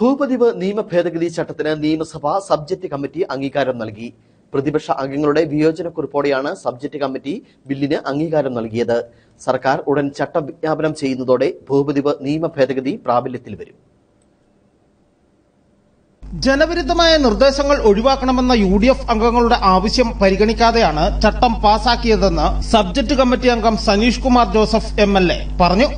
ഭൂപതിവ് നിയമ ഭേദഗതി ചട്ടത്തിന് നിയമസഭ സബ്ജക്ട് കമ്മിറ്റി അംഗീകാരം നൽകി. പ്രതിപക്ഷ അംഗങ്ങളുടെ വിയോജനക്കുറിപ്പോടെയാണ് സബ്ജക്ട് കമ്മിറ്റി ബില്ലിന് അംഗീകാരം നൽകിയത്. സർക്കാർ ഉടൻ ചട്ടം വിജ്ഞാപനം ചെയ്യുന്നതോടെ ഭൂപതിവ് നിയമ ഭേദഗതി പ്രാബല്യത്തിൽ വരും. ജനവിരുദ്ധമായ നിർദ്ദേശങ്ങൾ ഒഴിവാക്കണമെന്ന UDF അംഗങ്ങളുടെ ആവശ്യം പരിഗണിക്കാതെയാണ് ചട്ടം പാസാക്കിയതെന്ന് സബ്ജക്ട് കമ്മിറ്റി അംഗം സനീഷ് കുമാർ ജോസഫ് MLA പറഞ്ഞു.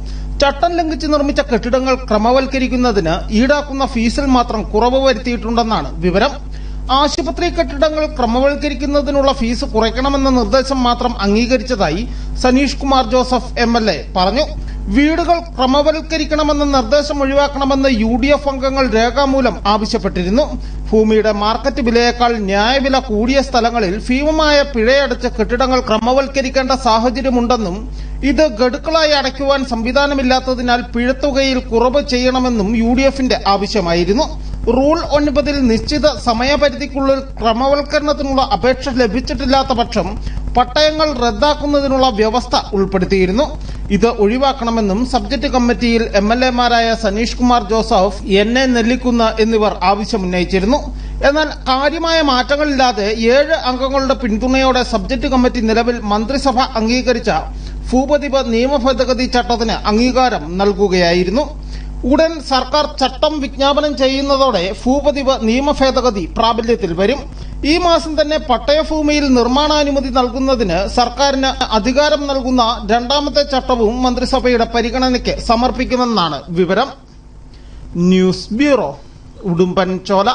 ചട്ടം ലംഘിച്ച് നിർമ്മിച്ച കെട്ടിടങ്ങൾ ക്രമവൽക്കരിക്കുന്നതിന് ഈടാക്കുന്ന ഫീസിൽ മാത്രം കുറവ് വരുത്തിയിട്ടുണ്ടെന്നാണ് വിവരം. ആശുപത്രി കെട്ടിടങ്ങൾ ക്രമവൽക്കരിക്കുന്നതിനുള്ള ഫീസ് കുറയ്ക്കണമെന്ന നിർദ്ദേശം മാത്രം അംഗീകരിച്ചതായി സനീഷ് കുമാർ ജോസഫ് MLA പറഞ്ഞു. വീടുകൾ ക്രമവൽക്കരിക്കണമെന്ന നിർദ്ദേശം ഒഴിവാക്കണമെന്ന് UDF അംഗങ്ങൾ രേഖാമൂലം ആവശ്യപ്പെട്ടിരുന്നു. ഭൂമിയുടെ മാർക്കറ്റ് വിലയേക്കാൾ ന്യായവില കൂടിയ സ്ഥലങ്ങളിൽ ഭീമമായ പിഴയടച്ച് കെട്ടിടങ്ങൾ ക്രമവൽക്കരിക്കേണ്ട സാഹചര്യമുണ്ടെന്നും ഇത് ഗഡുക്കളായി അടയ്ക്കുവാൻ സംവിധാനമില്ലാത്തതിനാൽ പിഴത്തുകയിൽ കുറവ് ചെയ്യണമെന്നും UDFന്റെ ആവശ്യമായിരുന്നു. റൂൾ 9 നിശ്ചിത സമയപരിധിക്കുള്ളിൽ ക്രമവൽക്കരണത്തിനുള്ള അപേക്ഷ ലഭിച്ചിട്ടില്ലാത്ത പക്ഷം പട്ടയങ്ങൾ റദ്ദാക്കുന്നതിനുള്ള വ്യവസ്ഥ ഉൾപ്പെടുത്തിയിരുന്നു. ഇത് ഒഴിവാക്കണമെന്നും സബ്ജക്ട് കമ്മിറ്റിയിൽ MLAമാരായ സനീഷ് കുമാർ ജോസഫ്, NA നെല്ലിക്കുന്ന് എന്നിവർ ആവശ്യമുന്നയിച്ചിരുന്നു. എന്നാൽ കാര്യമായ മാറ്റങ്ങളില്ലാതെ 7 അംഗങ്ങളുടെ പിന്തുണയോടെ സബ്ജക്ട് കമ്മിറ്റി നിലവിൽ മന്ത്രിസഭ അംഗീകരിച്ച ഭൂപതിവ് നിയമ ഭേദഗതി ചട്ടത്തിന് അംഗീകാരം നൽകുകയായിരുന്നു. ഉടൻ സർക്കാർ ചട്ടം വിജ്ഞാപനം ചെയ്യുന്നതോടെ ഭൂപതിവ് നിയമ ഭേദഗതി പ്രാബല്യത്തിൽ വരും. ഈ മാസം തന്നെ പട്ടയഭൂമിയിൽ നിർമ്മാണാനുമതി നൽകുന്നതിന് സർക്കാരിന് അധികാരം നൽകുന്ന രണ്ടാമത്തെ ചട്ടവും മന്ത്രിസഭയുടെ പരിഗണനയ്ക്ക് സമർപ്പിക്കുമെന്നാണ് വിവരം. News bureau, Udumbanchola.